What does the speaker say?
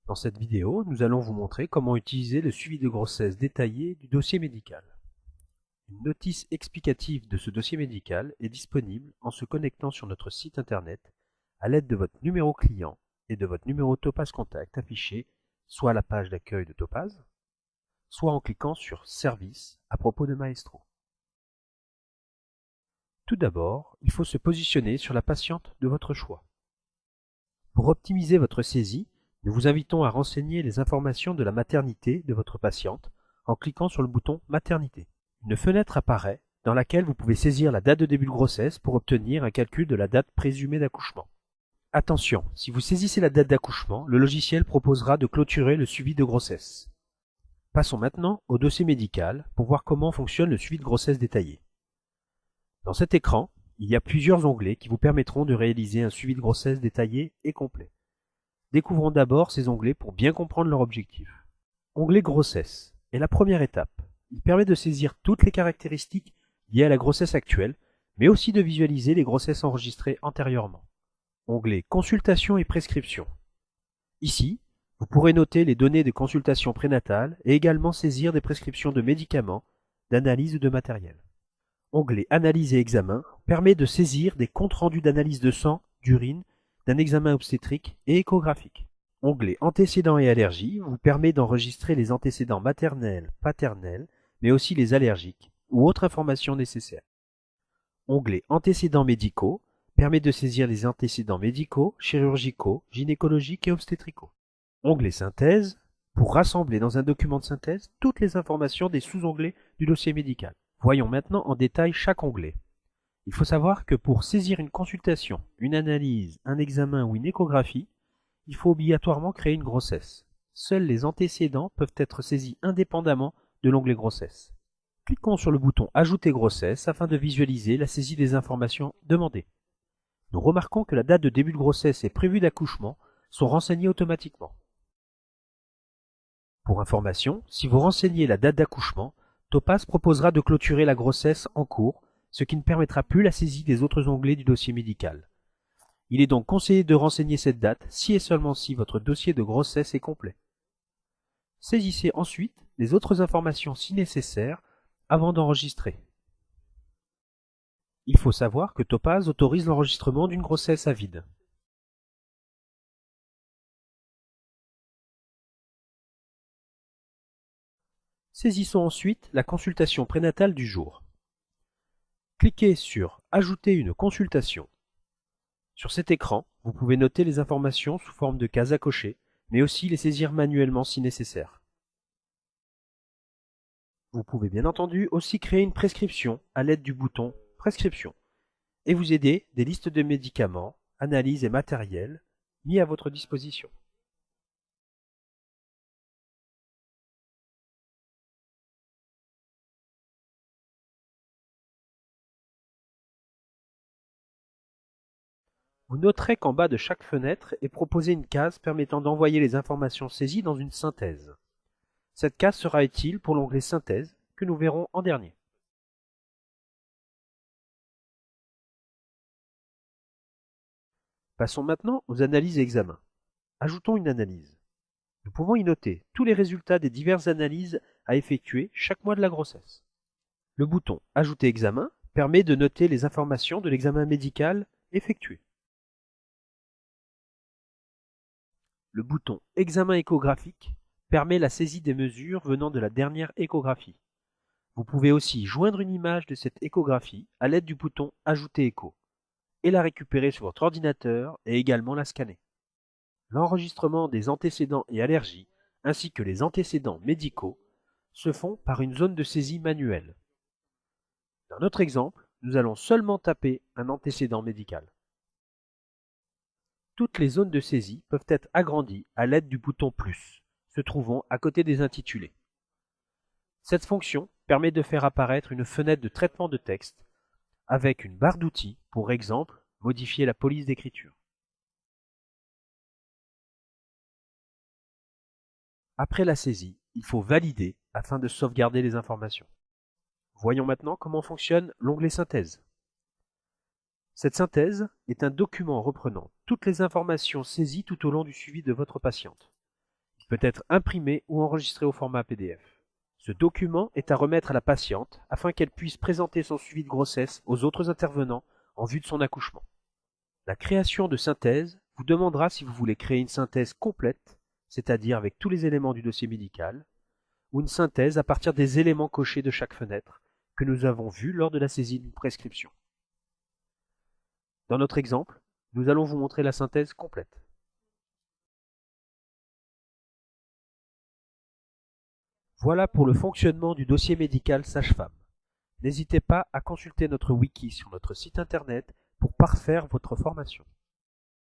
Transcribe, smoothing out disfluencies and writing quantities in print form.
Dans cette vidéo, nous allons vous montrer comment utiliser le suivi de grossesse détaillé du dossier médical. Une notice explicative de ce dossier médical est disponible en se connectant sur notre site internet à l'aide de votre numéro client et de votre numéro Topaz Contact affiché soit à la page d'accueil de Topaz, soit en cliquant sur Service à propos de Maestro. Tout d'abord, il faut se positionner sur la patiente de votre choix. Pour optimiser votre saisie, nous vous invitons à renseigner les informations de la maternité de votre patiente en cliquant sur le bouton Maternité. Une fenêtre apparaît dans laquelle vous pouvez saisir la date de début de grossesse pour obtenir un calcul de la date présumée d'accouchement. Attention, si vous saisissez la date d'accouchement, le logiciel proposera de clôturer le suivi de grossesse. Passons maintenant au dossier médical pour voir comment fonctionne le suivi de grossesse détaillé. Dans cet écran, il y a plusieurs onglets qui vous permettront de réaliser un suivi de grossesse détaillé et complet. Découvrons d'abord ces onglets pour bien comprendre leur objectif. Onglet Grossesse est la première étape. Il permet de saisir toutes les caractéristiques liées à la grossesse actuelle, mais aussi de visualiser les grossesses enregistrées antérieurement. Onglet Consultation et prescription. Ici, vous pourrez noter les données de consultation prénatale et également saisir des prescriptions de médicaments, d'analyse ou de matériel. Onglet Analyse et examen permet de saisir des comptes rendus d'analyse de sang, d'urine, d'un examen obstétrique et échographique. Onglet Antécédents et allergies vous permet d'enregistrer les antécédents maternels, paternels, mais aussi les allergiques ou autres informations nécessaires. Onglet Antécédents médicaux permet de saisir les antécédents médicaux, chirurgicaux, gynécologiques et obstétricaux. Onglet Synthèse pour rassembler dans un document de synthèse toutes les informations des sous-onglets du dossier médical. Voyons maintenant en détail chaque onglet. Il faut savoir que pour saisir une consultation, une analyse, un examen ou une échographie, il faut obligatoirement créer une grossesse. Seuls les antécédents peuvent être saisis indépendamment de l'onglet Grossesse. Cliquons sur le bouton Ajouter grossesse afin de visualiser la saisie des informations demandées. Nous remarquons que la date de début de grossesse et prévue d'accouchement sont renseignées automatiquement. Pour information, si vous renseignez la date d'accouchement, Topaz proposera de clôturer la grossesse en cours, ce qui ne permettra plus la saisie des autres onglets du dossier médical. Il est donc conseillé de renseigner cette date si et seulement si votre dossier de grossesse est complet. Saisissez ensuite les autres informations si nécessaire avant d'enregistrer. Il faut savoir que Topaz autorise l'enregistrement d'une grossesse à vide. Saisissons ensuite la consultation prénatale du jour. Cliquez sur Ajouter une consultation. Sur cet écran, vous pouvez noter les informations sous forme de cases à cocher, mais aussi les saisir manuellement si nécessaire. Vous pouvez bien entendu aussi créer une prescription à l'aide du bouton Prescription et vous aider des listes de médicaments, analyses et matériel mis à votre disposition. Vous noterez qu'en bas de chaque fenêtre est proposée une case permettant d'envoyer les informations saisies dans une synthèse. Cette case sera utile pour l'onglet Synthèse que nous verrons en dernier. Passons maintenant aux analyses et examens. Ajoutons une analyse. Nous pouvons y noter tous les résultats des diverses analyses à effectuer chaque mois de la grossesse. Le bouton Ajouter examen permet de noter les informations de l'examen médical effectué. Le bouton Examen échographique permet la saisie des mesures venant de la dernière échographie. Vous pouvez aussi joindre une image de cette échographie à l'aide du bouton Ajouter écho et la récupérer sur votre ordinateur et également la scanner. L'enregistrement des antécédents et allergies ainsi que les antécédents médicaux se font par une zone de saisie manuelle. Dans notre exemple, nous allons seulement taper un antécédent médical. Toutes les zones de saisie peuvent être agrandies à l'aide du bouton plus, se trouvant à côté des intitulés. Cette fonction permet de faire apparaître une fenêtre de traitement de texte avec une barre d'outils pour exemple modifier la police d'écriture. Après la saisie, il faut valider afin de sauvegarder les informations. Voyons maintenant comment fonctionne l'onglet Synthèse. Cette synthèse est un document reprenant toutes les informations saisies tout au long du suivi de votre patiente. Il peut être imprimé ou enregistré au format PDF. Ce document est à remettre à la patiente afin qu'elle puisse présenter son suivi de grossesse aux autres intervenants en vue de son accouchement. La création de synthèse vous demandera si vous voulez créer une synthèse complète, c'est-à-dire avec tous les éléments du dossier médical, ou une synthèse à partir des éléments cochés de chaque fenêtre que nous avons vus lors de la saisie d'une prescription. Dans notre exemple, nous allons vous montrer la synthèse complète. Voilà pour le fonctionnement du dossier médical sage-femme. N'hésitez pas à consulter notre wiki sur notre site internet pour parfaire votre formation.